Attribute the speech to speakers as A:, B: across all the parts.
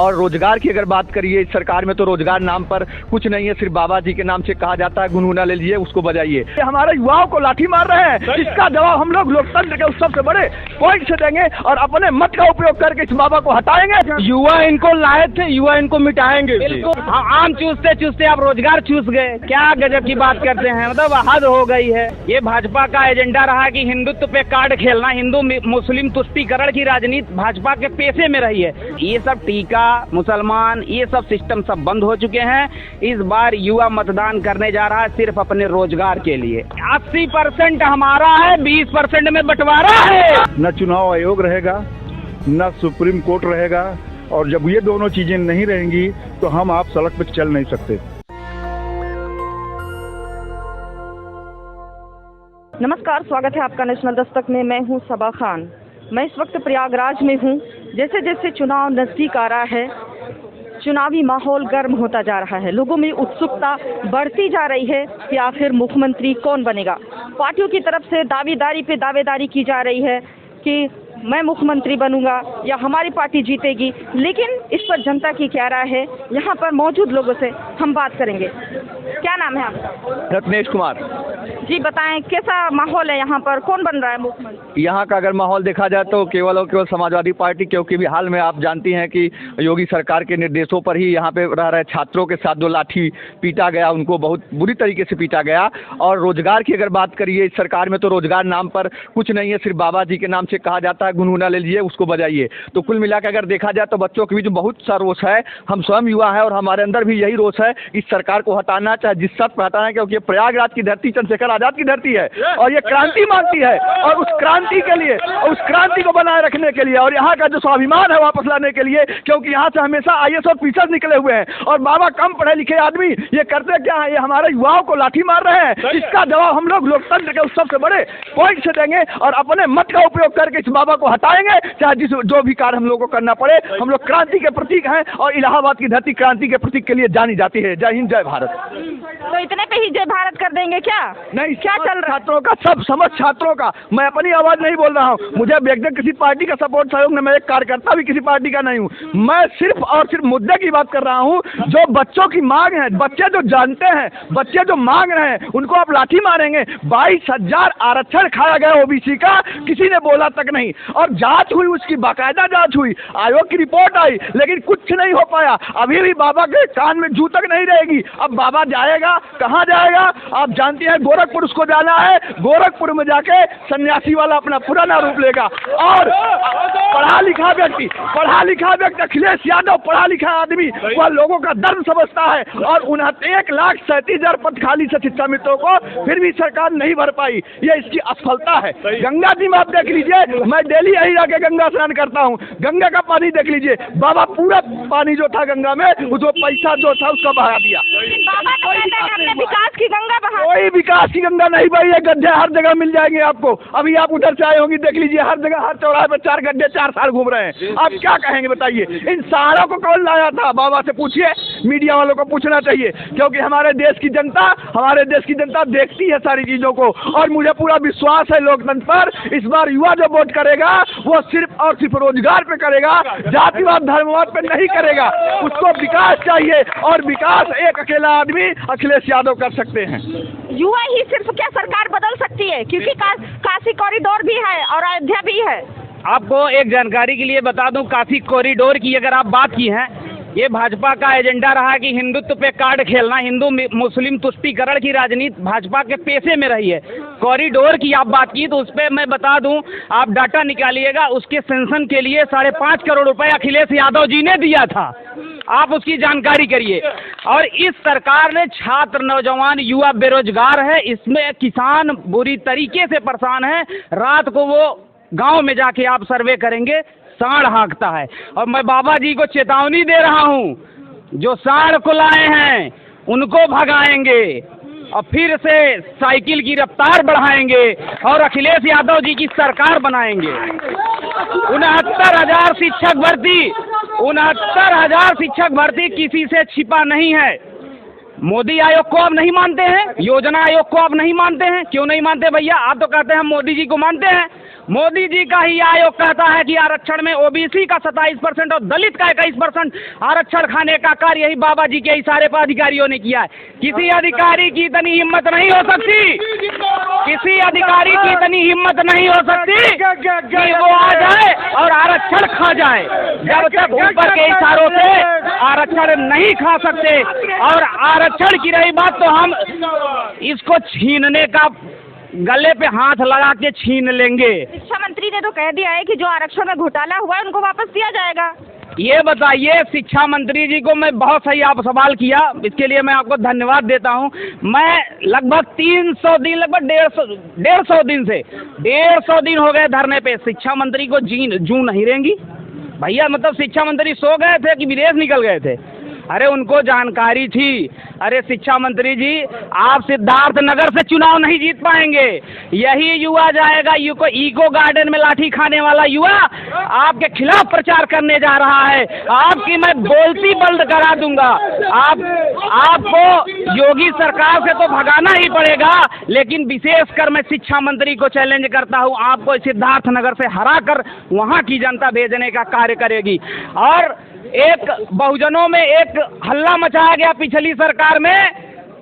A: और रोजगार की अगर बात करिए, इस सरकार में तो रोजगार नाम पर कुछ नहीं है, सिर्फ बाबा जी के नाम से कहा जाता है, गुनगुना ले लीजिए, उसको बजाइए। हमारे युवाओं को लाठी मार रहे हैं, इसका जवाब हम लोग लोकतंत्र के उस सबसे बड़े पॉइंट से देंगे और अपने मत का उपयोग करके इस बाबा को हटाएंगे।
B: युवा इनको लाए थे, युवा इनको मिटाएंगे। आम चूसते चूसते आप रोजगार चूस गए, क्या गजब की बात करते हैं, मतलब हद हो गई है। ये भाजपा का एजेंडा रहा कि हिंदुत्व पे कार्ड खेलना, हिंदू मुस्लिम तुष्टीकरण की राजनीति भाजपा के पेशे में रही है। ये सब टीका, मुसलमान, ये सब सिस्टम सब बंद हो चुके हैं। इस बार युवा मतदान करने जा रहा है सिर्फ अपने रोजगार के लिए। 80% हमारा है, 20% में बंटवारा है।
C: न चुनाव आयोग रहेगा, न सुप्रीम कोर्ट रहेगा, और जब ये दोनों चीजें नहीं रहेंगी तो हम आप सड़क पर चल नहीं सकते।
D: नमस्कार, स्वागत है आपका नेशनल दस्तक में। मैं हूं सबा खान। मैं इस वक्त प्रयागराज में हूं। जैसे जैसे चुनाव नज़दीक आ रहा है, चुनावी माहौल गर्म होता जा रहा है, लोगों में उत्सुकता बढ़ती जा रही है कि आखिर मुख्यमंत्री कौन बनेगा। पार्टियों की तरफ से दावेदारी पे दावेदारी की जा रही है कि मैं मुख्यमंत्री बनूंगा या हमारी पार्टी जीतेगी, लेकिन इस पर जनता की क्या राय है, यहाँ पर मौजूद लोगों से हम बात करेंगे। क्या नाम है आपका?
A: रत्नेश कुमार
D: जी, बताएं कैसा माहौल है यहाँ पर, कौन बन रहा है मुख्यमंत्री?
A: यहाँ का अगर माहौल देखा जाए तो केवल और केवल समाजवादी पार्टी, क्योंकि भी हाल में आप जानती हैं कि योगी सरकार के निर्देशों पर ही यहाँ पे रह रहे छात्रों के साथ जो लाठी पीटा गया, उनको बहुत बुरी तरीके से पीटा गया। और रोजगार की अगर बात करिए, इस सरकार में तो रोजगार नाम पर कुछ नहीं है, सिर्फ बाबा जी के नाम से कहा जाता है, गुनगुना ले लीजिए, उसको बजाइए। तो कुल मिलाकर अगर देखा जाए तो बच्चों के बीच बहुत सा रोष है। हम स्वयं युवा है और हमारे अंदर भी यही रोष है, इस सरकार को हटाना, चाहे जिस सत पर हटाना, क्योंकि प्रयागराज की धरती चंद्रशेखर आजाद की धरती है और ये क्रांति मांगती है, और उस क्रांति के लिए, उस क्रांति को बनाए रखने के लिए और यहाँ का जो स्वाभिमान है वापस लाने के लिए, क्योंकि यहाँ से हमेशा IAS और PSS निकले हुए हैं और बाबा कम पढ़े लिखे आदमी ये करते क्या है, ये हमारे युवाओं को लाठी मार रहे हैं। इसका जवाब हम लोग लोकतंत्र के उस सबसे बड़े पॉइंट से देंगे और अपने मत का उपयोग करके इस बाबा को हटाएंगे, चाहे जो भी कार्य हम लोग को करना पड़े। हम लोग क्रांति के प्रतीक हैं और इलाहाबाद की धरती क्रांति के प्रतीक के लिए जानी जाती है। जय हिंद, जय भारत।
D: तो इतने पे ही जय भारत कर देंगे क्या? नहीं, क्या चल रहा है?
A: छात्रों का, सब समझ छात्रों का, मैं अपनी आवाज नहीं बोल रहा हूँ, मुझे व्यक्तिगत किसी पार्टी का सपोर्ट सहयोग नहीं, मैं एक कार्यकर्ता भी किसी पार्टी का नहीं हूँ। मैं सिर्फ और सिर्फ मुद्दे की बात कर रहा हूँ, जो बच्चों की मांग है, बच्चे जो जानते हैं, बच्चे जो मांग रहे हैं, उनको आप लाठी मारेंगे। 22,000 आरक्षण खाया गया OBC का, किसी ने बोला तक नहीं, और जांच हुई, उसकी बाकायदा जांच हुई, आयोग की रिपोर्ट आई, लेकिन कुछ नहीं हो पाया। अभी भी बाबा के कान में जू तक नहीं रहेगी। अब बाबा जाएगा, कहाँ जाएगा? आप जानती हैं, गोरखपुर उसको जाना है, गोरखपुर में जाके सन्यासी वाला अपना पुराना रूप लेगा। और पढ़ा लिखा व्यक्ति अखिलेश यादव, पढ़ा लिखा आदमी, वह लोगों का दर्द समझता है, और 1,37,000 पद खाली से शिक्षा मित्रों को फिर भी सरकार नहीं भर पाई। ये इसकी असफलता है। गंगा जी में आप देख लीजिए, मैं डेली यही जाके गंगा स्नान करता हूँ, गंगा का पानी देख लीजिए, बाबा पूरा पानी जो था गंगा में, जो पैसा जो था उसका बहा दिया।
D: बाबा तो कहते हैं हमने विकास की गंगा बहा।
A: कोई विकास की गंगा नहीं बही है, गड्ढे हर जगह मिल जाएंगे आपको। अभी आप उधर से आए होंगे, देख लीजिए, हर जगह, हर चौराहे पर 4 गड्ढे 4 साल घूम रहे हैं। आप क्या कहेंगे बताइए? इन सारों को कौन लाया था? बाबा से पूछिए, मीडिया वालों को पूछना चाहिए, क्योंकि हमारे देश की जनता देखती है सारी चीजों को, और मुझे पूरा विश्वास है लोकतंत्र पर। इस बार युवा जो वोट करेगा वो सिर्फ और सिर्फ रोजगार पे करेगा, जातिवाद धर्मवाद पे नहीं करेगा। उसको विकास चाहिए, और विकास एक अकेला आदमी अखिलेश यादव कर सकते हैं।
D: युवा ही सिर्फ क्या सरकार बदल सकती है? क्योंकि काशी कॉरिडोर भी है और अयोध्या भी है।
B: आपको एक जानकारी के लिए बता दूं, काशी कॉरिडोर की अगर आप बात की है, ये भाजपा का एजेंडा रहा कि हिंदुत्व पे कार्ड खेलना, हिंदू मुस्लिम तुष्टीकरण की राजनीति भाजपा के पेशे में रही है। कॉरिडोर की आप बात की तो उस पर मैं बता दूं, आप डाटा निकालिएगा, उसके सेंसन के लिए 5.5 करोड़ रुपए अखिलेश यादव जी ने दिया था। आप उसकी जानकारी करिए। और इस सरकार ने छात्र, नौजवान, युवा बेरोजगार है, इसमें किसान बुरी तरीके से परेशान है। रात को वो गांव में जाके आप सर्वे करेंगे, सांड हाँकता है। और मैं बाबा जी को चेतावनी दे रहा हूं, जो सांड को लाए हैं उनको भगाएंगे और फिर से साइकिल की रफ्तार बढ़ाएंगे और अखिलेश यादव जी की सरकार बनाएंगे। 69,000 शिक्षक भर्ती किसी से छिपा नहीं है। मोदी आयोग को आप नहीं मानते हैं, योजना आयोग को आप नहीं मानते हैं, क्यों नहीं मानते भैया? आप तो कहते हैं हम मोदी जी को मानते हैं। मोदी जी का ही आयोग कहता है कि आरक्षण में ओबीसी का 27% और दलित का 21% आरक्षण खाने का कार्य यही बाबा जी के इशारे पर अधिकारियों ने किया है। किसी अधिकारी की इतनी हिम्मत नहीं हो सकती, किसी अधिकारी की इतनी हिम्मत नहीं हो सकती कि वो आ जाए और आरक्षण खा जाए। जब तक ऊपर के इशारों से आरक्षण नहीं खा सकते। और आरक्षण की रही बात, तो हम इसको छीनने का गले पे हाथ लगा के छीन लेंगे।
D: शिक्षा मंत्री ने तो कह दिया है कि जो आरक्षण में घोटाला हुआ है उनको वापस दिया जाएगा।
B: ये बताइए, शिक्षा मंत्री जी को मैं बहुत सही आप सवाल किया, इसके लिए मैं आपको धन्यवाद देता हूँ। मैं लगभग 300 दिन, लगभग 150 दिन से 150 दिन हो गए धरने पे। शिक्षा मंत्री को जूं नहीं रहेंगी भैया? मतलब शिक्षा मंत्री सो गए थे कि विदेश निकल गए थे? अरे उनको जानकारी थी। अरे शिक्षा मंत्री जी, आप सिद्धार्थ नगर से चुनाव नहीं जीत पाएंगे। यही युवा जाएगा, इको गार्डन में लाठी खाने वाला युवा आपके खिलाफ प्रचार करने जा रहा है। आपकी मैं बोलती बंद करा दूंगा। आपको योगी सरकार से तो भगाना ही पड़ेगा, लेकिन विशेषकर मैं शिक्षा मंत्री को चैलेंज करता हूं, आपको सिद्धार्थ नगर से हरा कर वहां की जनता भेजने का कार्य करेगी। और एक बहुजनों में एक हल्ला मचाया गया पिछली सरकार में,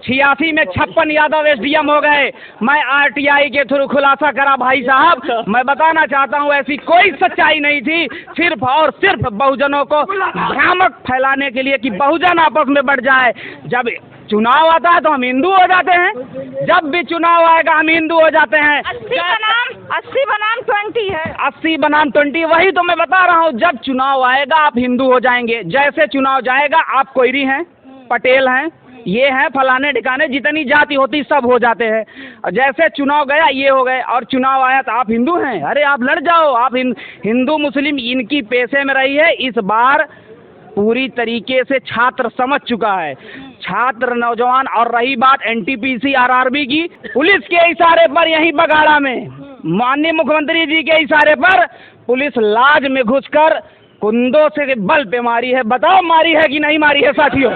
B: 86 में 56 यादव एसडीएम हो गए। मैं आरटीआई के थ्रू खुलासा करा भाई साहब। मैं बताना चाहता हूँ ऐसी कोई सच्चाई नहीं थी, सिर्फ और सिर्फ बहुजनों को भ्रामक फैलाने के लिए कि बहुजन आपस में बढ़ जाए। जब चुनाव आता है तो हम हिंदू हो जाते हैं, जब भी चुनाव आएगा हम हिंदू हो जाते हैं।
D: 80 बनाम 20 है।
B: 80 बनाम 20, वही तो मैं बता रहा हूँ। जब चुनाव आएगा आप हिंदू हो जाएंगे। जैसे चुनाव जाएगा आप कोयरी हैं, पटेल हैं, ये हैं, फलाने ठिकाने जितनी जाति होती सब हो जाते हैं। और जैसे चुनाव गया ये हो गए, और चुनाव आया तो आप हिंदू हैं। अरे आप लड़ जाओ, आप हिंदू मुस्लिम इनकी पेशे में रही है। इस बार पूरी तरीके से छात्र समझ चुका है, छात्र नौजवान। और रही बात एनटीपीसी आरआरबी की, पुलिस के इशारे पर यहीं बगाड़ा में माननीय मुख्यमंत्री जी के इशारे पर पुलिस लाज में घुसकर कुंदों से बल पे मारी है। बताओ मारी है कि नहीं मारी है साथियों?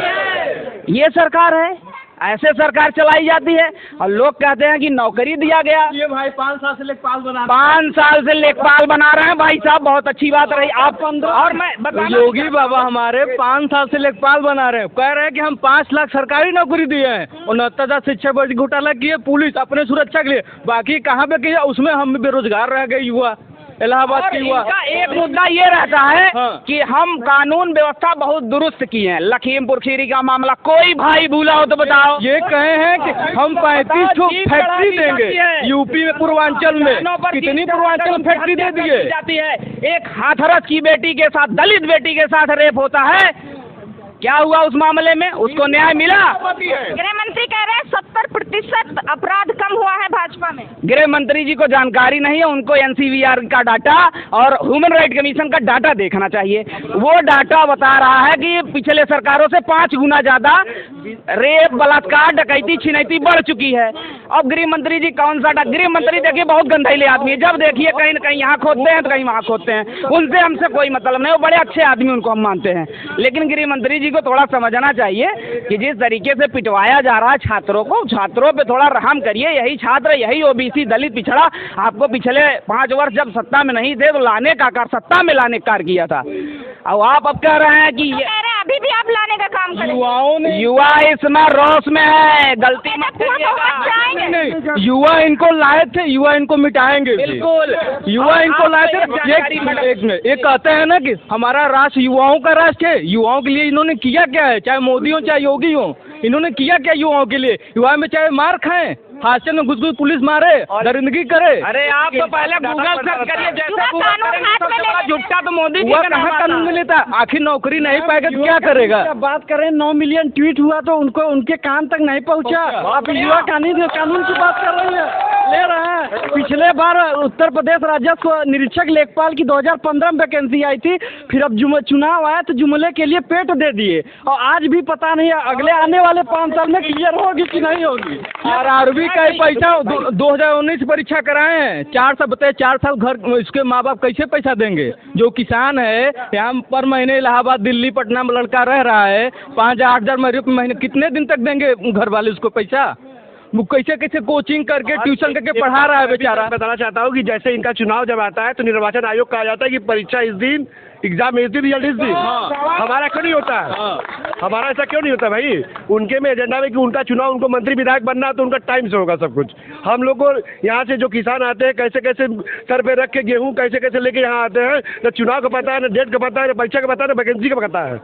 B: ये सरकार है, ऐसे सरकार चलाई जाती है। और लोग कहते हैं कि नौकरी दिया गया।
A: ये भाई 5 साल से लेखपाल बना
B: 5 साल से लेखपाल बना रहे हैं भाई साहब, बहुत अच्छी बात रही। आप 15 और मैं बताना,
A: योगी बाबा हमारे 5 साल से लेखपाल बना रहे हैं। कह रहे हैं कि हम 5 लाख सरकारी नौकरी दिए हैं, 69,000 शिक्षा बोर्ड घोटाला किए पुलिस अपने सुरक्षा के लिए, बाकी कहाँ पे किया? उसमें हम बेरोजगार रह गए युवा, इलाहाबाद की युवा।
B: इनका एक मुद्दा ये रहता है कि हम कानून व्यवस्था बहुत दुरुस्त की है। लखीमपुर खीरी का मामला कोई भाई भूला हो तो बताओ।
A: ये कहे हैं कि हम 35 फैक्ट्री देंगे यूपी में, पूर्वांचल में कितनी पूर्वांचल फैक्ट्री दे दिए
B: जाती है। एक हाथरस की बेटी के साथ, दलित बेटी के साथ रेप होता है, क्या हुआ उस मामले में? उसको न्याय मिला?
D: गृह मंत्री कह रहे हैं 70% अपराध कम हुआ है भाजपा में।
B: गृह मंत्री जी को जानकारी नहीं है, उनको एनसीवीआर का डाटा और ह्यूमन राइट कमीशन का डाटा देखना चाहिए। वो डाटा बता रहा है कि पिछले सरकारों से 5 गुना ज्यादा रेप, बलात्कार, डकैती, छिनैती बढ़ चुकी है। अब गृह मंत्री जी कौन सा गृह मंत्री देखिए बहुत गंधैले आदमी है। जब देखिए कहीं न कहीं यहाँ खोदते हैं तो कहीं वहाँ खोदते हैं, उनसे हमसे कोई मतलब नहीं। वो बड़े अच्छे आदमी, उनको हम मानते हैं। लेकिन गृह मंत्री जी को थोड़ा समझना चाहिए कि जिस तरीके से पिटवाया जा रहा है छात्रों को, छात्रों पे थोड़ा रहम करिए। यही छात्र, यही ओबीसी, दलित, पिछड़ा आपको पिछले 5 वर्ष जब सत्ता में नहीं थे तो लाने का कार्य, सत्ता में लाने का कार्य किया था। और आप अब कह रहे हैं कि
D: अभी भी आप लाने का काम करें।
A: युवाओं ने,
B: युवा इसमें रोष में है, गलती मत
A: नहीं, नहीं, युवा इनको लाए थे, युवा इनको मिटाएंगे।
B: बिल्कुल,
A: युवा इनको लाए थे। एक कहते हैं ना कि हमारा राष्ट्र युवाओं का राष्ट्र है। युवाओं के लिए इन्होंने किया क्या है? चाहे मोदी हो चाहे योगी हो, इन्होंने किया क्या युवाओं के लिए? युवा में चाहे मार खाएं, हादसे में घुस पुलिस मारे, दरिंदगी करे।
B: अरे आप तो पहले गूगल सर्च करिए, जैसे झुट्टा तो मोदी जी
A: हुआ कहाँ कानून में लेता? आखिर नौकरी नहीं पाएगा तो क्या करेगा?
E: बात करें 9 मिलियन ट्वीट हुआ तो उनको, उनके कान तक नहीं पहुंचा। आप युवा कानून की बात कर रहे हैं, ले रहे हैं। पिछले बार उत्तर प्रदेश राजस्व निरीक्षक लेखपाल की 2015 में वैकेंसी आई थी, फिर अब चुनाव आया तो जुमले के लिए पेट दे दिए। और आज भी पता नहीं अगले आने वाले 5 साल में क्लियर होगी कि नहीं होगी।
A: आरआरबी
E: का ही पैसा 2019 परीक्षा कराए हैं, 4 साल बताए, 4 साल घर इसके माँ बाप कैसे पैसा देंगे? जो किसान है यहाँ पर महीने इलाहाबाद दिल्ली पटना में लड़का रह रहा है, 5,000-8,000 रुपये महीने, कितने दिन तक देंगे घर वाले उसको पैसा? वो कैसे कैसे कोचिंग करके ट्यूशन करके पढ़ा रहा है बेचारा।
F: बताना चाहता हूँ कि जैसे इनका चुनाव जब आता है तो निर्वाचन आयोग कहा जाता है कि परीक्षा इस दिन, एग्जाम इस दिन, रिजल्ट इस दिन। हमारा क्यों नहीं होता है? हमारा ऐसा क्यों नहीं होता भाई? उनके में एजेंडा में कि उनका चुनाव, उनको मंत्री विधायक बनना है तो उनका टाइम से होगा सब कुछ। हम लोग को यहाँ से जो किसान आते हैं कैसे कैसे सर पे रख के गेहूँ कैसे कैसे लेके यहाँ आते हैं, न चुनाव का पता है, न डेट का पता है, न परीक्षा का पता है, न वैकेंसी का पता है।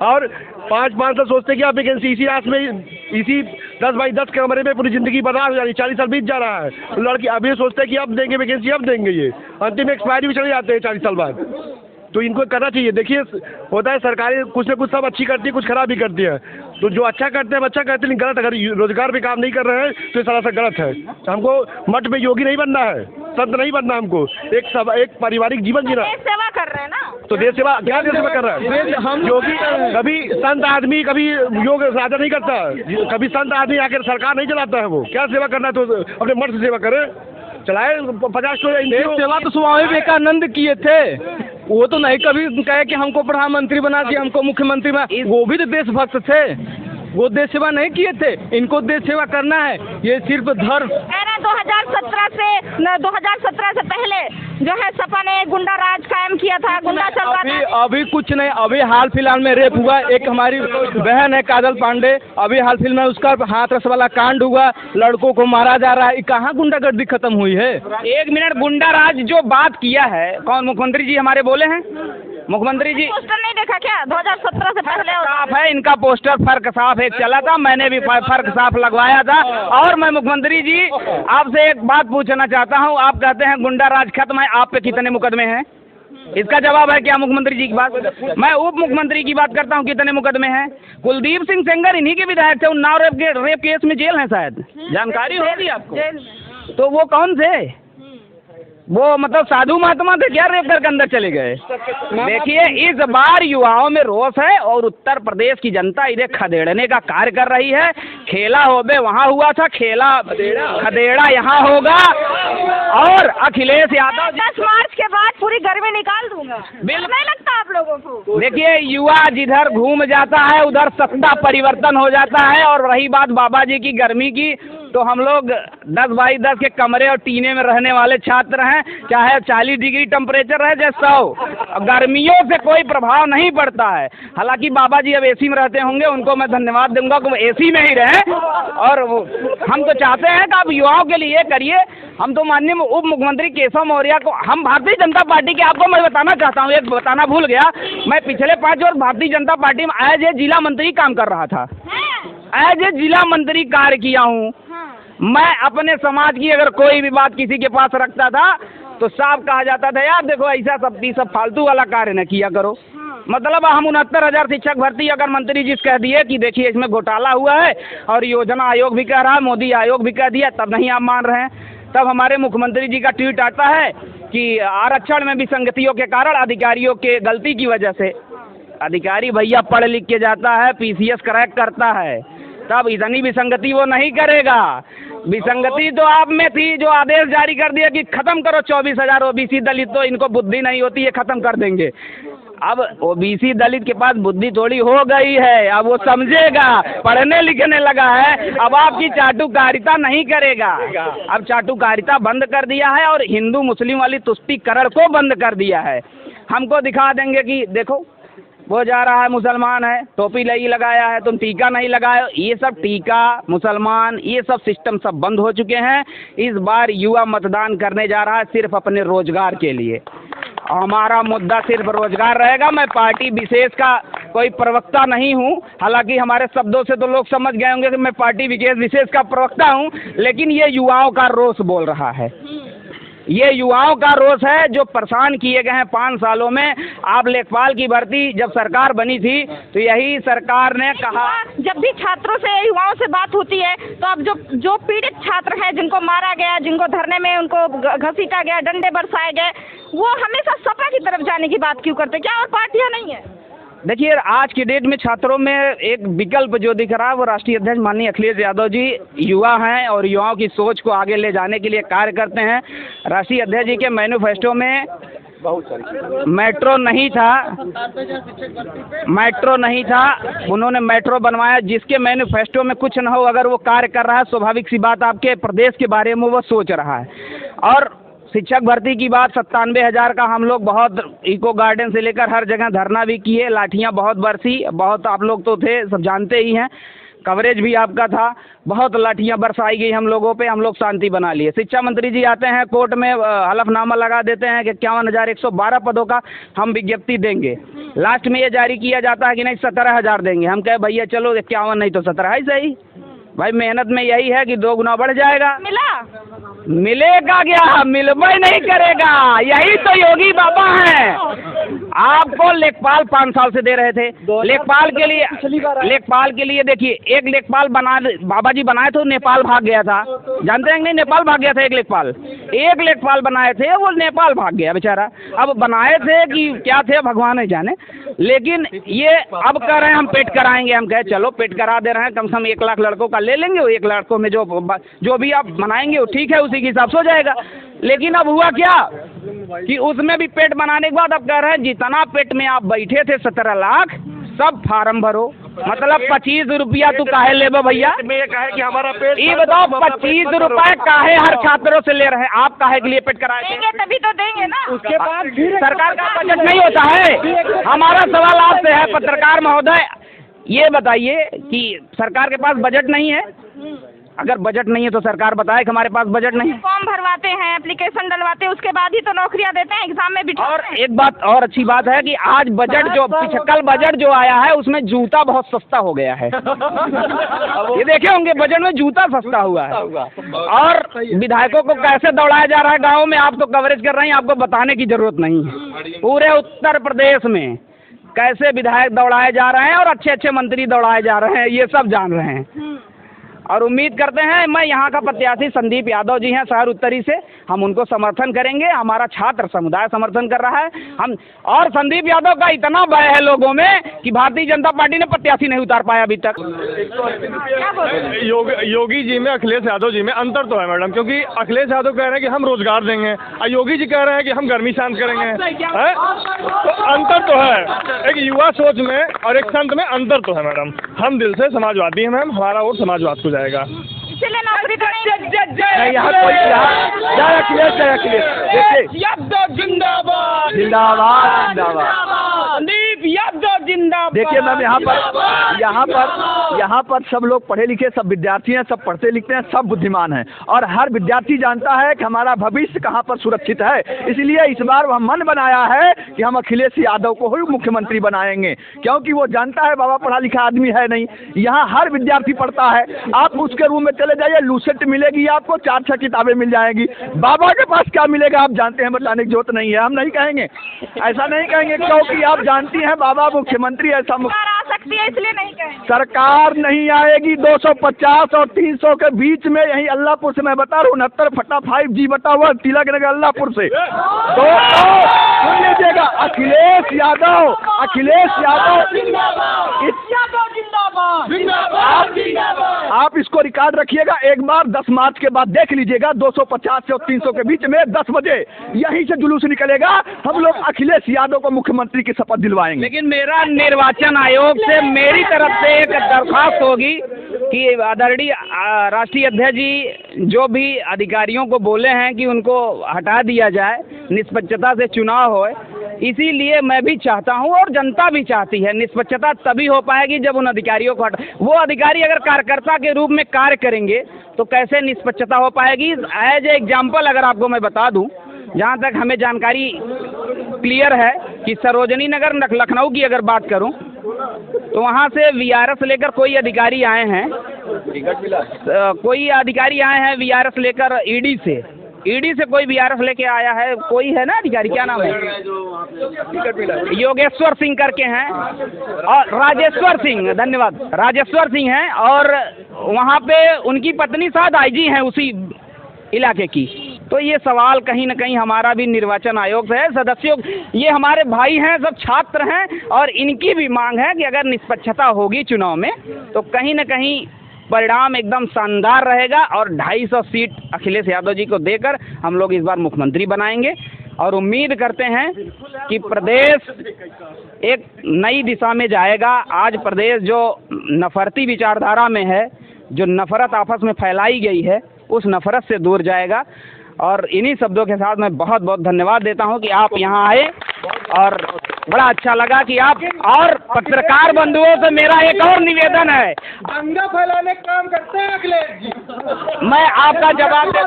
F: और 5-5 साल सोचते हैं कि आप वैकेंसी इसी आस में, इसी 10x10 कमरे में पूरी जिंदगी बर्बाद हो जा रही, 40 साल बीत जा रहा है। लड़की अभी सोचते हैं कि अब देंगे वैकेंसी, अब देंगे, ये अंतिम एक्सपायरी भी चले जाते हैं 40 साल बाद। तो इनको करना चाहिए। देखिए होता है सरकारी कुछ न कुछ सब अच्छी करती है, कुछ खराब भी करती है। तो जो अच्छा करते हैं अच्छा करते हैं, लेकिन गलत, अगर रोजगार पे काम नहीं कर रहे हैं तो ये सरासर गलत है। हमको मठ में योगी नहीं बनना है, संत नहीं बनना, हमको एक पारिवारिक जीवन जीना।
D: देश सेवा कर रहे हैं ना,
F: तो देश सेवा क्या देश सेवा कर रहा है? हम योगी कभी संत आदमी कभी योग राजा नहीं करता, कभी संत आदमी आकर सरकार नहीं चलाता है। वो क्या सेवा करना है तो अपने मठ से सेवा करे, चलाए 50
E: सेवा तो स्वामी विवेकानंद किए थे। वो तो नहीं कभी कहे कि हमको प्रधानमंत्री बना दिया, हमको मुख्यमंत्री बना, वो भी तो देशभक्त थे, वो देश सेवा नहीं किए थे। इनको देश सेवा करना है, ये सिर्फ धर्म।
D: 2017 से पहले जो है सपा ने गुंडा राज कायम किया था, गुंडा चल रहा था।
E: अभी कुछ नहीं, अभी हाल फिलहाल में रेप हुआ, एक हमारी बहन है काजल पांडे, अभी हाल फिलहाल में उसका हाथरस वाला कांड हुआ, लड़कों को मारा जा रहा है। कहाँ गुंडागर्दी खत्म हुई है?
B: 1 मिनट, गुंडा राज जो बात किया है कौन? मुख्यमंत्री जी हमारे बोले हैं। मुख्यमंत्री जी
D: पोस्टर नहीं देखा क्या 2017 से पहले?
B: साफ है इनका पोस्टर, फर्क साफ एक चला था, मैंने भी फर्क साफ लगवाया था। और मैं मुख्यमंत्री जी आपसे एक बात पूछना चाहता हूँ, आप कहते हैं गुंडा राज खत्म है, आप पे कितने मुकदमे हैं? इसका जवाब है क्या मुख्यमंत्री जी की बात? मैं उप मुख्यमंत्री की बात करता हूँ, कितने मुकदमे हैं? कुलदीप सिंह सेंगर इन्हीं के विधायक थे, उन्नाव रेप केस में जेल है शायद, जानकारी होगी आपको। तो वो कौन थे? वो मतलब साधु महात्मा थे क्या, रेप करके अंदर चले गए? देखिए इस बार युवाओं में रोष है और उत्तर प्रदेश की जनता इन्हें खदेड़ने का कार्य कर रही है। खेला होबे वहाँ हुआ था, खेला खदेड़ा यहाँ होगा। और अखिलेश यादव
D: 10 मार्च के बाद पूरी गर्मी निकाल दूंगा, बिल्कुल नहीं लगता आप लोगों को?
B: देखिए युवा जिधर घूम जाता है उधर सत्ता परिवर्तन हो जाता है। और रही बात बाबा जी की गर्मी की, तो हम लोग 10x10 के कमरे और टीने में रहने वाले छात्र हैं, चाहे 40 डिग्री टेम्परेचर रहे चाहे 100, गर्मियों से कोई प्रभाव नहीं पड़ता है। हालांकि बाबा जी अब एसी में रहते होंगे, उनको मैं धन्यवाद दूंगा कि वो एसी में ही रहे। और हम तो चाहते हैं कि आप युवाओं के लिए करिए। हम तो माननीय उप मुख्यमंत्री केशव मौर्य को, हम भारतीय जनता पार्टी के, आपको मैं बताना चाहता हूँ, एक बताना भूल गया, मैं पिछले 5 वर्ष भारतीय जनता पार्टी में एज ए जिला मंत्री काम कर रहा था, एज ए जिला मंत्री कार्य किया हूँ। मैं अपने समाज की अगर कोई भी बात किसी के पास रखता था तो साफ कहा जाता था, यार देखो ऐसा सब फालतू वाला कार्य न किया करो। मतलब हम 69,000 शिक्षक भर्ती अगर मंत्री जी कह दिए कि देखिए इसमें घोटाला हुआ है और योजना आयोग भी कह रहा है, मोदी आयोग भी कह दिया, तब नहीं आप मान रहे हैं। तब हमारे मुख्यमंत्री जी का ट्वीट आता है कि आरक्षण में विसंगतियों के कारण अधिकारियों के गलती की वजह से, अधिकारी भैया पढ़ लिख के जाता है, PCS क्रैक करता है, तब इतनी विसंगति वो नहीं करेगा। विसंगति तो आप में थी, जो आदेश जारी कर दिया कि खत्म करो 24,000 OBC दलित, तो इनको बुद्धि नहीं होती, ये खत्म कर देंगे। अब OBC दलित के पास बुद्धि थोड़ी हो गई है, अब वो समझेगा, पढ़ने लिखने लगा है, अब आपकी चाटुकारिता नहीं करेगा। अब चाटुकारिता बंद कर दिया है और हिंदू मुस्लिम वाली तुष्टीकरण को बंद कर दिया है। हमको दिखा देंगे कि देखो वो जा रहा है, मुसलमान है, टोपी नहीं लगाया है, तुम टीका नहीं लगाए। ये सब टीका, मुसलमान, ये सब सिस्टम सब बंद हो चुके हैं। इस बार युवा मतदान करने जा रहा है सिर्फ अपने रोजगार के लिए। हमारा मुद्दा सिर्फ रोजगार रहेगा। मैं पार्टी विशेष का कोई प्रवक्ता नहीं हूँ, हालांकि हमारे शब्दों से तो लोग समझ गए होंगे कि मैं पार्टी विशेष का प्रवक्ता हूँ, लेकिन ये युवाओं का रोष बोल रहा है। ये युवाओं का रोष है जो परेशान किए गए हैं 5 सालों में। आप लेखपाल की भर्ती जब सरकार बनी थी तो यही सरकार ने कहा,
D: जब भी छात्रों से, युवाओं से बात होती है तो अब जो पीड़ित छात्र हैं, जिनको मारा गया, जिनको धरने में उनको घसीटा गया, डंडे बरसाए गए, वो हमेशा सपा की तरफ जाने की बात क्यों करते? क्या और पार्टियां नहीं है?
B: देखिए, आज की डेट में छात्रों में एक विकल्प जो दिख रहा है वो राष्ट्रीय अध्यक्ष माननीय अखिलेश यादव जी युवा हैं और युवाओं की सोच को आगे ले जाने के लिए कार्य करते हैं। राष्ट्रीय अध्यक्ष जी के मैनिफेस्टो में मेट्रो नहीं था, उन्होंने मेट्रो बनवाया। जिसके मैनिफेस्टो में कुछ न हो, अगर वो कार्य कर रहा है, स्वाभाविक सी बात आपके प्रदेश के बारे में वो सोच रहा है। और शिक्षक भर्ती की बात, 97,000 का हम लोग बहुत इको गार्डन से लेकर हर जगह धरना भी किए, लाठियां बहुत बरसी, बहुत आप लोग तो थे, सब जानते ही हैं, कवरेज भी आपका था, बहुत लाठियां बरसाई गई हम लोगों पे, हम लोग शांति बना लिए। शिक्षा मंत्री जी आते हैं, कोर्ट में हलफनामा लगा देते हैं कि 51,112 पदों का हम विज्ञप्ति देंगे। लास्ट में ये जारी किया जाता है कि नहीं 17,000 देंगे। हम कहे भैया चलो 51 नहीं तो 17 ही सही, भाई मेहनत में यही है कि 2 गुना बढ़ जाएगा। मिलेगा क्या, मिलबा ही नहीं करेगा। यही तो योगी बाबा हैं। आपको लेखपाल 5 साल से दे रहे थे। लेखपाल के लिए देखिए, एक लेखपाल बाबा जी बनाए थे, नेपाल भाग गया था, जानते हैं कि नहीं? नेपाल भाग गया था एक लेखपाल बनाए थे, वो नेपाल भाग गया बेचारा। अब बनाए थे कि क्या थे भगवान ही जाने, लेकिन ये अब कह रहे हैं हम पेट कराएंगे। हम कहे चलो पेट करा दे रहे हैं, कम से कम 1 लाख लड़कों का ले लेंगे, 1 लड़कों में जो भी आप बनाएंगे वो ठीक है, उसी के हिसाब से हो जाएगा। लेकिन अब हुआ क्या कि उसमें भी पेट बनाने के बाद अब कह रहे हैं जितना पेट में आप बैठे थे 17 लाख सब फार्म भरो। मतलब 25 रुपया तू काहे लेबो भैया?
F: कि हमारा पेट,
B: ये बताओ 25 रुपए काहे हर छात्रों से ले रहे हैं? आप काहे के लिए पेट कराए थे?
D: तभी तो देंगे ना।
E: उसके बाद
B: सरकार का बजट नहीं होता है। हमारा सवाल आपसे है पत्रकार महोदय, ये बताइए कि सरकार के पास बजट नहीं है? अगर बजट नहीं है तो सरकार बताए कि हमारे पास बजट नहीं है।
D: फॉर्म भरवाते हैं, एप्लीकेशन डलवाते हैं, उसके बाद ही तो नौकरियां देते हैं, एग्जाम में बिठाते हैं।
B: और एक बात और अच्छी बात है कि आज बजट जो पिछकल बजट जो आया है उसमें जूता बहुत सस्ता हो गया है। ये देखे होंगे बजट में जूता सस्ता हुआ है। और विधायकों को कैसे दौड़ाया जा रहा है गाँव में, आप तो कवरेज कर रहे हैं, आपको बताने की जरूरत नहीं है। पूरे उत्तर प्रदेश में कैसे विधायक दौड़ाए जा रहे हैं और अच्छे अच्छे मंत्री दौड़ाए जा रहे हैं, ये सब जान रहे हैं। और उम्मीद करते हैं, मैं यहाँ का प्रत्याशी संदीप यादव जी हैं शहर उत्तरी से, हम उनको समर्थन करेंगे। हमारा छात्र समुदाय समर्थन कर रहा है। हम और संदीप यादव का इतना भय है लोगों में कि भारतीय जनता पार्टी ने प्रत्याशी नहीं उतार पाया अभी तक।
C: योगी जी में अखिलेश यादव जी में अंतर तो है मैडम, क्योंकि अखिलेश यादव कह रहे हैं कि हम रोजगार देंगे और योगी जी कह रहे हैं कि हम गर्मी शांत करेंगे। तो अंतर तो है, एक युवा सोच में और एक संत में अंतर तो है मैडम। हम दिल से समाजवादी हैं मैम, हमारा वोट समाजवाद को जाएगा।
D: इसलिए नौकरी तो
A: यहाँ कोई जय अखिलेश देखिए,
B: यादव जिंदाबाद,
A: जिंदाबाद जिंदाबाद।
B: संदीप यादव जिंदाबाद।
A: देखिए मैम, यहाँ पर सब लोग पढ़े लिखे, सब विद्यार्थी हैं, सब पढ़ते लिखते हैं, सब बुद्धिमान हैं और हर विद्यार्थी जानता है कि हमारा भविष्य कहाँ पर सुरक्षित है। इसलिए इस बार वह मन बनाया है कि हम अखिलेश यादव को ही मुख्यमंत्री बनाएंगे, क्योंकि वो जानता है बाबा पढ़ा लिखा आदमी है नहीं। यहाँ हर विद्यार्थी पढ़ता है, आप उसके रूम में चले जाइए, लूसेट मिलेगी आपको, 4-6 किताबें मिल जाएंगी। बाबा के पास क्या मिलेगा आप जानते हैं, बताने की जरूरत नहीं है। हम नहीं कहेंगे, ऐसा नहीं कहेंगे, क्योंकि आप जानती हैं बाबा मुख्यमंत्री ऐसा
D: आ सकती है, इसलिए नहीं कहेंगे।
A: सरकार नहीं आएगी 250 और 300 के बीच में। यही अल्लाहपुर से मैं बता रहा हूँ, 69 फटा 5G बता हुआ तिलक नगर अल्लाहपुर से। तो सुन लीजिएगा, अखिलेश यादव आप इसको रिकॉर्ड रखिएगा, एक बार 10 मार्च के बाद देख लीजिएगा, 250 से और 300 के बीच में 10 बजे यहीं से जुलूस निकलेगा। हम लोग अखिलेश यादव को मुख्यमंत्री की शपथ दिलवाएंगे।
B: लेकिन मेरा निर्वाचन आयोग से मेरी तरफ से एक दरख्वास्त होगी कि आदरणीय राष्ट्रीय अध्यक्ष जी जो भी अधिकारियों को बोले हैं कि उनको हटा दिया जाए, निष्पक्षता से चुनाव हो। इसीलिए मैं भी चाहता हूं और जनता भी चाहती है, निष्पक्षता तभी हो पाएगी जब उन अधिकारियों को वो अधिकारी अगर कार्यकर्ता के रूप में कार्य करेंगे तो कैसे निष्पक्षता हो पाएगी। एज ए एग्जाम्पल अगर आपको मैं बता दूं, जहां तक हमें जानकारी क्लियर है कि सरोजनी नगर लखनऊ की अगर बात करूं तो वहां से वीआरएस लेकर कोई अधिकारी आए हैं, वीआरएस लेकर ईडी से कोई वीआरएस लेके आया है, कोई है ना अधिकारी, क्या नाम है, योगेश्वर सिंह करके हैं, और राजेश्वर सिंह, धन्यवाद, राजेश्वर सिंह हैं, और वहाँ पे उनकी पत्नी शायद आईजी हैं उसी इलाके की। तो ये सवाल कहीं न कहीं हमारा भी निर्वाचन आयोग से है। सदस्यों, ये हमारे भाई हैं, सब छात्र हैं और इनकी भी मांग है कि अगर निष्पक्षता होगी चुनाव में तो कहीं न कहीं परिणाम एकदम शानदार रहेगा और 250 सीट अखिलेश यादव जी को देकर हम लोग इस बार मुख्यमंत्री बनाएंगे और उम्मीद करते हैं कि प्रदेश एक नई दिशा में जाएगा। आज प्रदेश जो नफरती विचारधारा में है, जो नफरत आपस में फैलाई गई है, उस नफरत से दूर जाएगा। और इन्हीं शब्दों के साथ मैं बहुत बहुत धन्यवाद देता हूं कि आप यहां आए और बड़ा अच्छा लगा कि आप, और पत्रकार बंधुओं से मेरा एक और निवेदन है,
C: दंगा फैलाने का काम करते हैं अखिलेश जी।
B: मैं आपका जवाब दे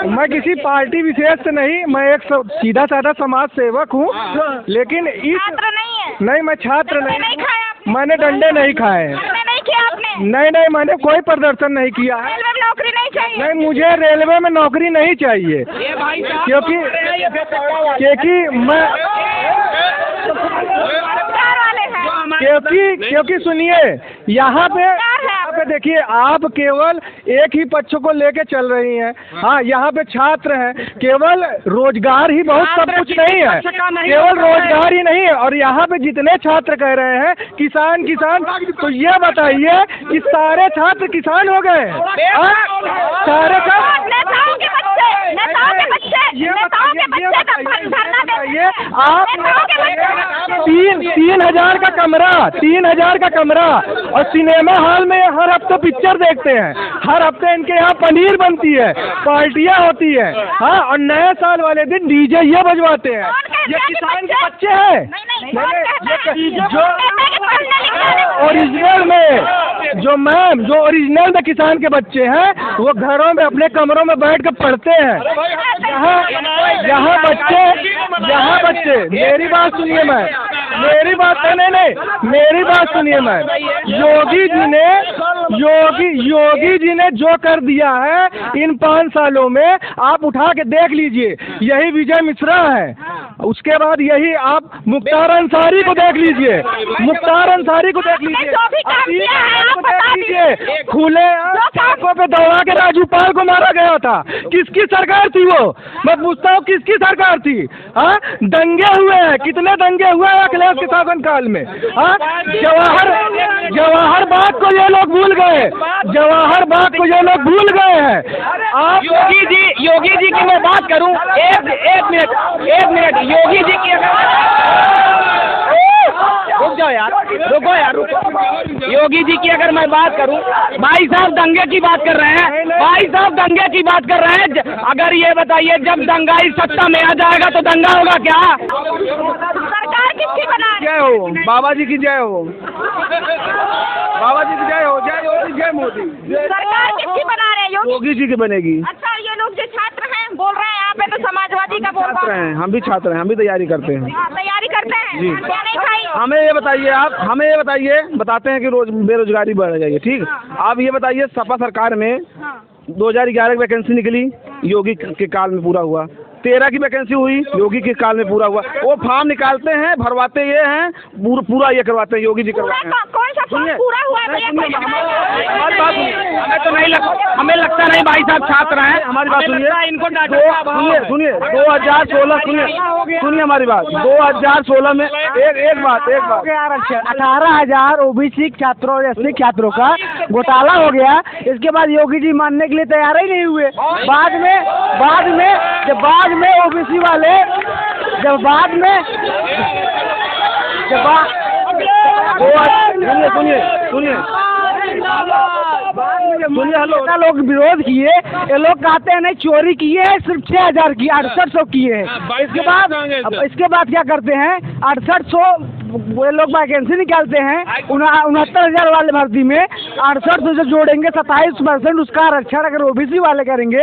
C: मैं किसी पार्टी विशेष से नहीं, मैं एक सीधा साधा समाज सेवक हूँ, लेकिन इस
G: छात्र नहीं है।
C: नहीं, मैं छात्र
G: नहीं
C: नहीं,
G: खाया आपने?
C: मैंने डंडे नहीं खाए हैं।
G: नहीं किया आपने?
C: नहीं, मैंने कोई प्रदर्शन नहीं किया है।
G: रेलवे में नौकरी नहीं चाहिए?
C: नहीं, मुझे रेलवे में नौकरी नहीं चाहिए, क्योंकि मैं क्योंकि सुनिए, यहाँ पे देखिए, आप केवल एक ही पक्ष को लेके चल रही हैं। हाँ, यहाँ पे छात्र हैं, केवल रोजगार ही बहुत सब कुछ नहीं है, केवल रोजगार ही नहीं है। और यहाँ पे जितने छात्र कह रहे हैं किसान, तो ये बताइए कि सारे छात्र किसान हो गए? सारे छात्र, ये आप 3,000 का कमरा, 3,000 का कमरा, और सिनेमा हॉल में हर हफ्ते पिक्चर देखते हैं, हर हफ्ते इनके यहाँ पनीर बनती है, पार्टियां होती है। हाँ, और नए साल वाले दिन डीजे ये बजवाते हैं। ये किसान के बच्चे हैं। जो ओरिजिनल में किसान के बच्चे हैं, वो घरों में अपने कमरों में बैठ कर पढ़ते हैं। यहाँ बच्चे मेरी बात सुनिए, मेरी बात सुनिए। योगी जी ने जो कर दिया है इन 5 सालों में, आप उठा के देख लीजिए। यही विजय मिश्रा है, उसके बाद यही आप मुख्तार अंसारी को देख लीजिए, खुले आंखों पे दौड़ा के राजूपाल को मारा गया था। किसकी सरकार थी वो? मैं पूछता हूँ, किसकी सरकार थी? हाँ, दंगे हुए हैं, कितने दंगे हुए हैं अखिलेश के शासनकाल में? हाँ, जवाहर बाग को ये लोग भूल गए, हैं। आप
B: योगी जी की मैं बात करूं, एक मिनट, योगी जी की रुको। योगी जी की अगर मैं बात करूं, भाई साहब दंगे की बात कर रहे हैं, अगर ये बताइए, जब दंगाई सत्ता में आ जाएगा तो दंगा होगा क्या?
G: सरकार किसकी बना रही है?
A: जय हो बाबा जी की, जय हो बाबा जी की, जय हो, जय मोदी।
G: सरकार किसकी बना रहे हैं?
A: योगी जी की बनेगी।
G: अच्छा, ये लोग जो छात्र हैं बोल रहे हैं यहाँ पे, तो समाजवादी का बोल रहे हैं।
A: हम भी छात्र हैं, हम भी तैयारी करते हैं।
G: तैयारी करते हैं जी। क्या नहीं खाई?
A: हमें ये बताइए, बताते हैं कि रोज बेरोजगारी बढ़ जाएगी। ठीक, आप ये बताइए, सपा सरकार में 2011 की वैकेंसी निकली, योगी के काल में पूरा हुआ। 13 की वैकेंसी हुई, योगी के काल में पूरा हुआ। वो फॉर्म निकालते हैं, भरवाते ये हैं, पूरा ये करवाते हैं, योगी जी करवाते हैं।
G: कौन सा फॉर्म पूरा हुआ है?
A: हमारी बात सुनिए,
B: हमें तो नहीं लगता, हमें लगता नहीं भाई साहब छात्र हैं।
A: हमारी बात सुनिए,
B: इनको
A: सुनिए 2016 सुनिए हमारी बात। 2016 में एक बात
E: 18,000 ओबीसी छात्रों, एससी छात्रों का घोटाला हो गया। इसके बाद योगी जी मानने के लिए तैयार ही नहीं हुए। बाद में ओबीसी वाले लोग विरोध किए। ये लोग कहते हैं नहीं, चोरी किए हैं, सिर्फ 6,000 की, 6,800 किए हैं। इसके बाद क्या करते हैं? 6,800 वो लोग वैकेंसी निकालते हैं, 69,000 वाले भर्ती में 6800 से जोड़ेंगे, 27% उसका आरक्षण अगर ओबीसी वाले करेंगे,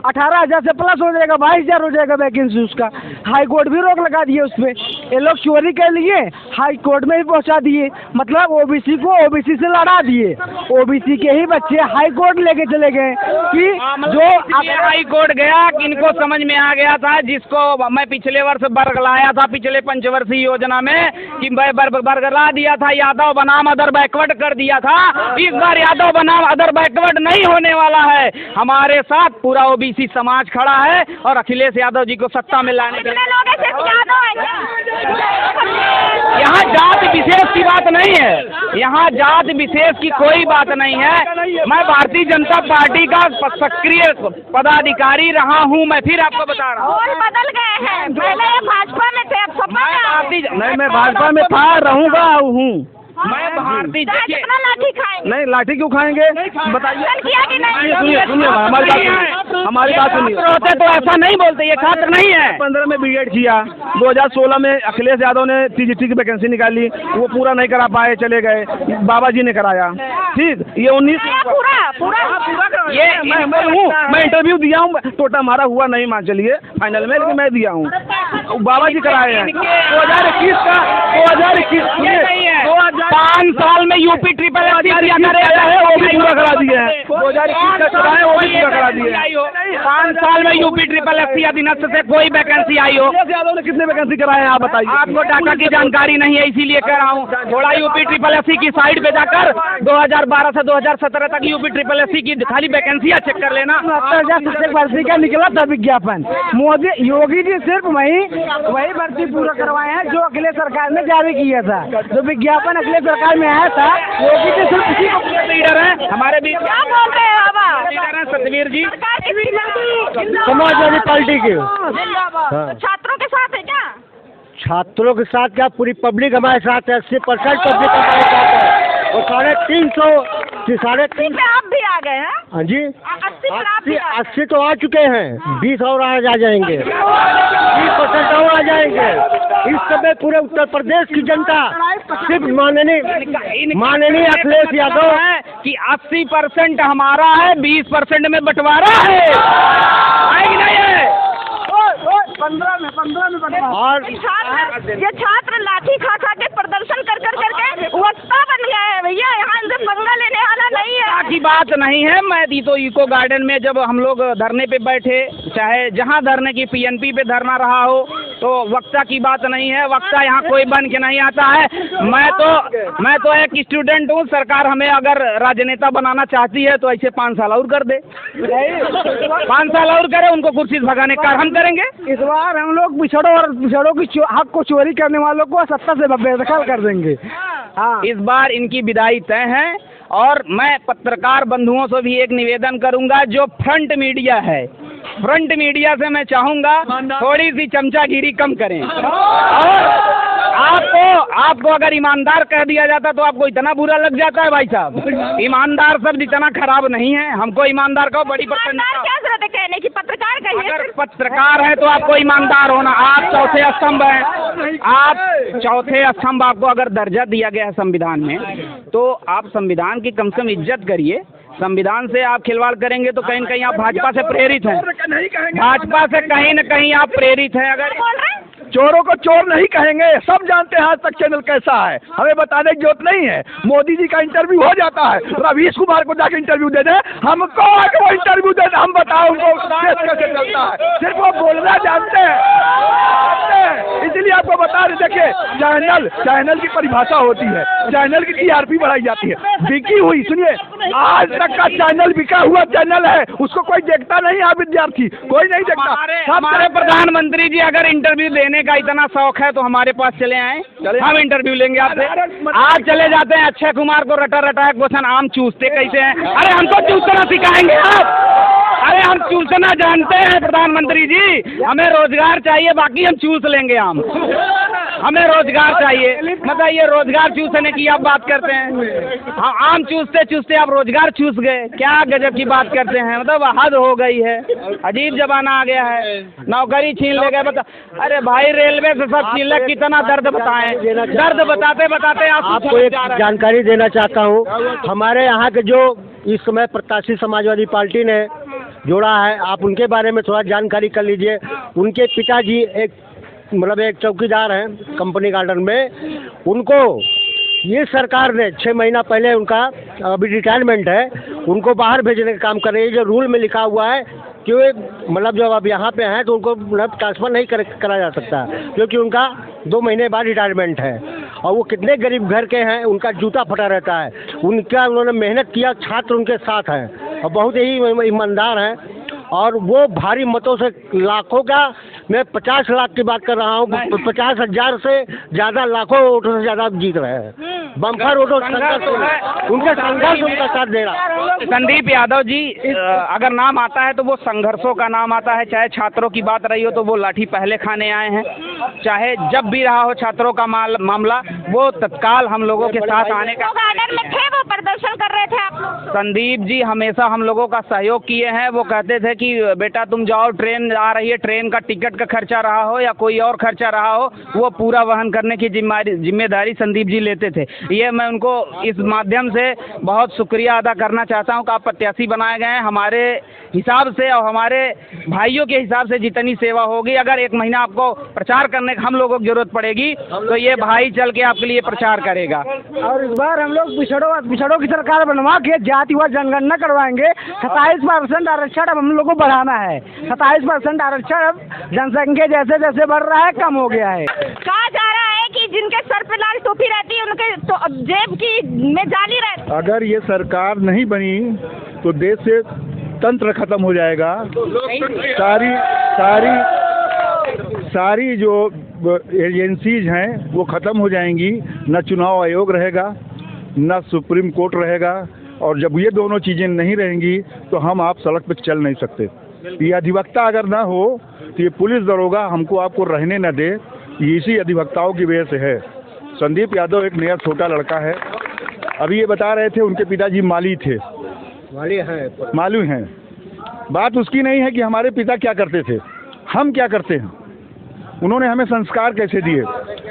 E: 18,000 से प्लस हो जाएगा, 22,000 हो जाएगा वैकेंसी उसका। हाई कोर्ट भी रोक लगा दिए उस पर। ये लोग चोरी कर लिए, हाई कोर्ट में भी पहुंचा दिए, मतलब ओबीसी को ओबीसी से लड़ा दिए। ओबीसी के ही बच्चे हाई कोर्ट लेके चले गए कि जो
B: हाई कोर्ट गया कि इनको समझ में आ गया था, जिसको मैं पिछले वर्ष बरगलाया था पिछले पंचवर्षीय योजना में कि मैं बरगला दिया था, यादव बनाम अदर बैकवर्ड कर दिया था। इस बार यादव बनाम अदर बैकवर्ड नहीं होने वाला है। हमारे साथ पूरा ओबीसी समाज खड़ा है और अखिलेश यादव जी को सत्ता में लाने के लिए। यहाँ जात विशेष की बात नहीं है, यहाँ जात विशेष की कोई बात नहीं है। मैं भारतीय जनता पार्टी का सक्रिय पदाधिकारी रहा हूँ। मैं फिर आपको बता रहा हूँ,
G: बदल गए हैं, पहले भाजपा में थे, अब सपा
A: नहीं, मैं भाजपा में था, रहूंगा हूँ।
B: मैं भारतीय
G: कितना लाठी खाएंगे?
A: नहीं, लाठी क्यों खाएंगे बताइए।
G: किया कि नहीं?
A: सुनिए हमारी बात सुनिए।
B: होते तो ऐसा नहीं बोलते, ये छात्र नहीं है।
A: 15 में बीएड किया, 2016 में अखिलेश यादव ने टीजीटी की वैकेंसी निकाली, वो पूरा नहीं करा पाए, चले गए, बाबा जी ने कराया। ठीक, ये 19 ये मैं इंटरव्यू दिया हूँ, टोटा हमारा हुआ नहीं, मान चलिए फाइनल में, लेकिन मैं दिया हूँ, बाबा जी कराए हैं। 2021 का
B: 5 साल में यूपी ट्रिपल एससी
A: वो भी पूरा करा दिए हैं। 2021 का चुनाव है, वो भी पूरा करा दिए हैं।
B: 5 साल में यूपी ट्रिपल एससी अधीनस्थ से कोई वैकेंसी आई हो?
A: यादव ने कितने वैकेंसी कराए हैं आप बताइए।
B: आपको डाटा की जानकारी नहीं है, इसीलिए कह रहा हूँ। थोड़ा यूपी ट्रिपल एससी की साइड पे जाकर 2012 से 2017 तक यूपी ट्रिपल एससी की खाली वैकेंसियाँ चेक कर लेना।
E: 70,000 भर्ती का निकला था विज्ञापन। मोदी योगी जी सिर्फ वही भर्ती पूरा करवाए हैं जो अखिलेश सरकार ने जारी किया था। जो विज्ञापन अखिलेश सरकार में आया था, योगी जी सिर्फ उसी को
B: लीडर है हमारे बीच।
G: क्या बोल रहे हैं बाबा?
B: लीडर है सतवीर जी,
E: समाजवादी पार्टी के।
G: तो छात्रों के साथ है क्या?
E: छात्रों के साथ क्या, पूरी पब्लिक हमारे साथ है। 80% पब्लिक हमारे साथ है और 350
G: पे आप भी आ गए हैं?
E: हाँ जी,
G: 80
E: तो आ चुके हैं, 20 और आ जाएंगे, 20% और आ जाएंगे। इस समय पूरे उत्तर प्रदेश की जनता सिर्फ माननीय अखिलेश यादव
B: है कि 80% हमारा है, 20% में बंटवारा है कि नहीं है?
E: 15 में
G: और ये छात्र लाठी खा के प्रदर्शन कर करके वक्ता बन गए हैं भैया। यहाँ इनसे पंगा लेने वाला नहीं है
B: की बात नहीं है। मैं तो इको गार्डन में जब हम लोग धरने पे बैठे, चाहे जहाँ धरने की पीएनपी पे धरना रहा हो, तो वक्ता की बात नहीं है। वक्ता यहाँ कोई बन के नहीं आता है। मैं तो एक स्टूडेंट हूँ। सरकार हमें अगर राजनेता बनाना चाहती है तो ऐसे 5 साल और कर दे, 5 साल और करे, उनको कुर्सी से भगाने का हम करेंगे।
E: इस बार हम लोग पिछड़ों की हक को चोरी करने वालों को सत्ता से बेदखल कर देंगे। हाँ,
B: इस बार इनकी विदाई तय है। और मैं पत्रकार बंधुओं से भी एक निवेदन करूंगा, जो फ्रंट मीडिया है, फ्रंट मीडिया से मैं चाहूंगा थोड़ी सी चमचागिरी कम करें। और आपको अगर ईमानदार कह दिया जाता तो आपको इतना बुरा लग जाता है भाई साहब। ईमानदार शब्द इतना खराब नहीं है, हमको ईमानदार कहो, बड़ी प्रसन्नता।
G: क्या जरूरत है कहने की? पत्रकार कहिए।
B: अगर पत्रकार है तो आपको ईमानदार होना। आप चौथे स्तंभ हैं, आप चौथे स्तंभ। आपको अगर दर्जा दिया गया है संविधान में, तो आप संविधान की कम से कम इज्जत करिए। संविधान से आप खिलवाड़ करेंगे तो कहीं न कहीं आप भाजपा से प्रेरित हैं, भाजपा से कहीं न कहीं आप प्रेरित हैं। अगर
A: चोरों को चोर नहीं कहेंगे, सब जानते हैं आज तक चैनल कैसा है, हमें बताने की जरूरत नहीं है। मोदी जी का इंटरव्यू हो जाता है, रवीश कुमार को जाके इंटरव्यू दे दें, हमको आके वो इंटरव्यू दे दें, हम बताओ उनको देश कैसे चलता है। सिर्फ वो बोलना जानते हैं। इसलिए आपको बता रहे, देखिए चैनल की परिभाषा होती है, चैनल की टीआरपी बढ़ाई जाती है। बिकी हुई, सुनिए, आज तक का चैनल बिका हुआ चैनल है, उसको कोई देखता नहीं है, विद्यार्थी कोई नहीं देखता।
B: हमारे प्रधानमंत्री जी अगर इंटरव्यू देने का इतना शौक है तो हमारे पास चले आए, हम इंटरव्यू लेंगे आपसे। आज चले जाते हैं अक्षय कुमार को रटा क्वेश्चन, आम चूसते कैसे हैं? अरे हमको चूसना सिखाएंगे आप? अरे हम चूसना जानते हैं प्रधानमंत्री जी, हमें रोजगार चाहिए, बाकी हम चूस लेंगे आम। हमें रोजगार चाहिए। बताइए, रोजगार चूसने की आप बात करते हैं? हाँ, आम चूसते चूसते आप रोजगार चूस गए, क्या गजब की बात करते हैं। मतलब हद हो गई है, अजीब जमाना आ गया है, नौकरी छीन ले गए। बता, अरे भाई रेलवे से सब छीन ले, कितना दर्द बताएं। दर्द बताते बताते
E: आपको एक जानकारी देना चाहता हूँ। हमारे यहाँ के जो इस समय प्रत्याशी समाजवादी पार्टी ने जोड़ा है, आप उनके बारे में थोड़ा जानकारी कर लीजिए। उनके पिताजी एक
F: मतलब एक चौकीदार हैं कंपनी गार्डन में, उनको ये सरकार ने 6 महीना पहले उनका अभी रिटायरमेंट है, उनको बाहर भेजने का काम कर रही है। जो रूल में लिखा हुआ है कि वे मतलब जब अब यहाँ पे हैं तो उनको मतलब ट्रांसफ़र नहीं करा जा सकता, क्योंकि उनका 2 महीने बाद रिटायरमेंट है। और वो कितने गरीब घर के हैं, उनका जूता फटा रहता है, उन्होंने मेहनत किया, छात्र उनके साथ हैं और बहुत ही ईमानदार हैं। और वो भारी मतों से लाखों का, मैं 50 लाख की बात कर रहा हूँ, 50,000 से ज़्यादा, लाखों वोटों से ज़्यादा जीत रहे हैं। बम्पर वोटों उनके संघर्ष उनका साथ दे रहा है।
B: संदीप यादव जी, अगर नाम आता है तो वो संघर्षों का नाम आता है। चाहे छात्रों की बात रही हो तो वो लाठी पहले खाने आए हैं, चाहे जब भी रहा हो छात्रों का मामला, वो तत्काल हम लोगों के साथ आने का।
G: गार्डन में थे, वो प्रदर्शन कर रहे थे आप लोग?
B: संदीप जी हमेशा हम लोगों का सहयोग किए हैं। वो कहते थे कि बेटा तुम जाओ, ट्रेन आ रही है, ट्रेन का टिकट का खर्चा रहा हो या कोई और खर्चा रहा हो, वो पूरा वहन करने की जिम्मेदारी संदीप जी लेते थे। ये मैं उनको इस माध्यम से बहुत शुक्रिया अदा करना चाहता हूँ कि आप प्रत्याशी बनाए गए हैं। हमारे हिसाब से और हमारे भाइयों के हिसाब से जितनी सेवा होगी, अगर 1 महीना आपको प्रचार करने हम लोगों की जरूरत पड़ेगी तो ये भाई चल के आपके लिए प्रचार करेगा।
E: और इस बार हम लोग पिछड़ों की सरकार बनवा के जातिवार जनगणना करवाएंगे। 27% आरक्षण अब हम लोग को बढ़ाना है। 27% आरक्षण अब जनसंख्या जैसे जैसे बढ़ रहा है कम हो गया है।
G: कहा जा रहा है कि जिनके सर पे लाल टोपी रहती है उनके तो जेब की में जाली रहती।
A: अगर ये सरकार नहीं बनी तो देश से तंत्र खत्म हो जाएगा। सारी जो एजेंसीज हैं वो खत्म हो जाएंगी। न चुनाव आयोग रहेगा, न सुप्रीम कोर्ट रहेगा। और जब ये दोनों चीज़ें नहीं रहेंगी तो हम आप सड़क पर चल नहीं सकते। ये अधिवक्ता अगर ना हो तो ये पुलिस दरोगा हमको आपको रहने न दे। ये इसी अधिवक्ताओं की वजह से है। संदीप यादव एक नया छोटा लड़का है। अभी ये बता रहे थे उनके पिताजी माली थे, मालूम हैं। बात उसकी नहीं है कि हमारे पिता क्या करते थे, हम क्या करते हैं, उन्होंने हमें संस्कार कैसे दिए।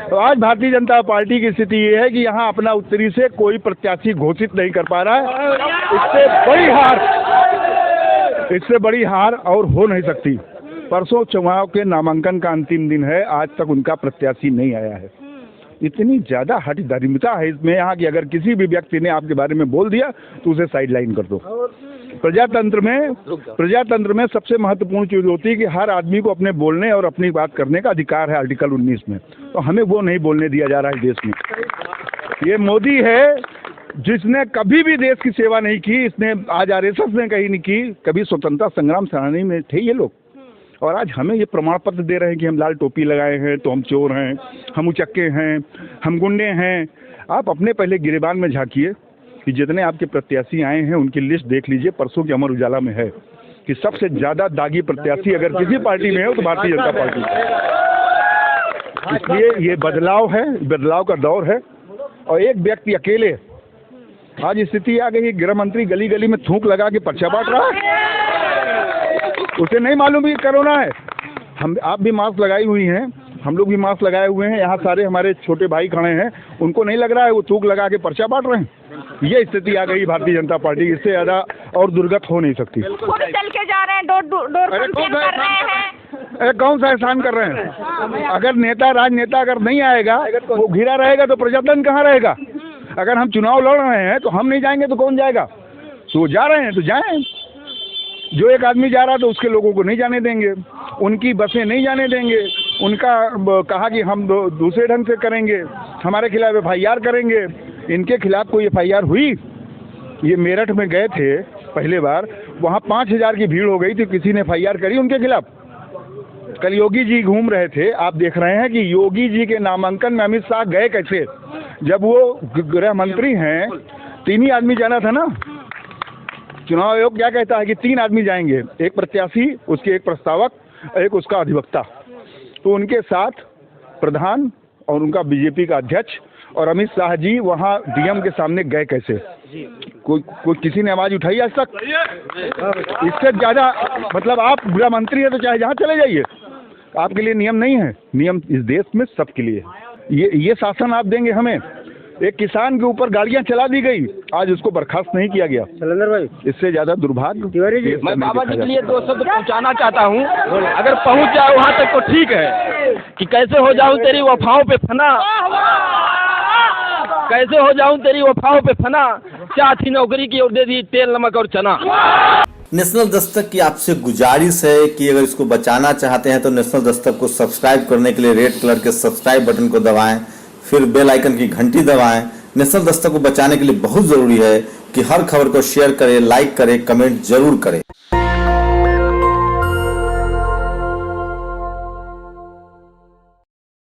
A: तो आज भारतीय जनता पार्टी की स्थिति ये है कि यहाँ अपना उत्तरी से कोई प्रत्याशी घोषित नहीं कर पा रहा है। इससे बड़ी हार और हो नहीं सकती। परसों चुनाव के नामांकन का अंतिम दिन है, आज तक उनका प्रत्याशी नहीं आया है। इतनी ज़्यादा हठधर्मिता है इसमें यहाँ कि अगर किसी भी व्यक्ति ने आपके बारे में बोल दिया तो उसे साइडलाइन कर दो। प्रजातंत्र में सबसे महत्वपूर्ण चीज़ होती है कि हर आदमी को अपने बोलने और अपनी बात करने का अधिकार है, आर्टिकल 19 में। तो हमें वो नहीं बोलने दिया जा रहा है देश में। ये मोदी है जिसने कभी भी देश की सेवा नहीं की। इसने आज RSS ने कहीं नहीं की, कभी स्वतंत्रता संग्राम सेनानी में थे ये लोग। और आज हमें ये प्रमाण पत्र दे रहे हैं कि हम लाल टोपी लगाए हैं तो हम चोर हैं, हम उचक्के हैं, हम गुंडे हैं। आप अपने पहले गिरेबान में झांकिए कि जितने आपके प्रत्याशी आए हैं उनकी लिस्ट देख लीजिए। परसों की अमर उजाला में है कि सबसे ज़्यादा दागी प्रत्याशी अगर किसी पार्टी में हो तो भारतीय जनता पार्टी है। इसलिए ये बदलाव है, बदलाव का दौर है। और एक व्यक्ति अकेले, आज स्थिति आ गई, गृह मंत्री गली गली में थूक लगा के पर्चा बांट रहा है। उसे नहीं मालूम कि कोरोना है। आप भी मास्क लगाई हुई हैं, हम लोग भी मास्क लगाए हुए हैं, यहाँ सारे हमारे छोटे भाई खड़े हैं, उनको नहीं लग रहा है, वो थूक लगा के पर्चा बांट रहे हैं। ये स्थिति आ गई भारतीय जनता पार्टी, इससे ज़्यादा और दुर्गत हो नहीं सकती।
G: खुद चल के जा रहे हैं, डोर कैंपेन कर रहे हैं।
A: कौन सा एहसान कर रहे हैं? अगर नेता, राजनेता अगर नहीं आएगा, वो घिरा रहेगा तो प्रजातंत्र कहाँ रहेगा? अगर हम चुनाव लड़ रहे हैं तो हम नहीं जाएंगे तो कौन जाएगा? तो जा रहे हैं तो जाएं। जो एक आदमी जा रहा है तो उसके लोगों को नहीं जाने देंगे, उनकी बसें नहीं जाने देंगे। उनका कहा कि हम दूसरे ढंग से करेंगे, हमारे खिलाफ FIR करेंगे। इनके खिलाफ कोई FIR हुई? ये मेरठ में गए थे पहले बार, वहाँ 5000 की भीड़ हो गई थी, किसी ने FIR करी उनके खिलाफ? कल योगी जी घूम रहे थे, आप देख रहे हैं कि योगी जी के नामांकन में अमित शाह गए कैसे? जब वो गृह मंत्री हैं, 3 ही आदमी जाना था ना। चुनाव आयोग क्या कहता है कि 3 आदमी जाएंगे, एक प्रत्याशी, उसके एक प्रस्तावक, एक उसका अधिवक्ता। तो उनके साथ प्रधान और उनका बीजेपी का अध्यक्ष और अमित शाह जी वहाँ DM के सामने गए कैसे? कोई किसी ने आवाज़ उठाई आज तक? इससे ज़्यादा मतलब आप गृह मंत्री है तो चाहे जहाँ चले जाइए, आपके लिए नियम नहीं है। नियम इस देश में सबके लिए। ये शासन आप देंगे हमें? एक किसान के ऊपर गाड़ियां चला दी गई, आज उसको बर्खास्त नहीं किया गया।
F: सलेंदर भाई,
A: इससे ज्यादा दुर्भाग्य।
B: मैं बाबा जी के लिए 2 शब्द पहुँचाना चाहता हूँ, अगर पहुँच जाए वहाँ तक तो ठीक है।
H: कि कैसे हो जाऊं तेरी वफाओं पे फना, कैसे हो जाऊं तेरी वफाओं पे फना, क्या थी नौकरी की और दे दी तेल नमक और चना।
I: नेशनल दस्तक की आपसे गुजारिश है कि अगर इसको बचाना चाहते हैं तो नेशनल दस्तक को सब्सक्राइब करने के लिए रेड कलर के सब्सक्राइब बटन को दबाएं, फिर बेल आइकन की घंटी दबाएं। नेशनल दस्तक को बचाने के लिए बहुत जरूरी है कि हर खबर को शेयर करें, लाइक करें, कमेंट जरूर करें।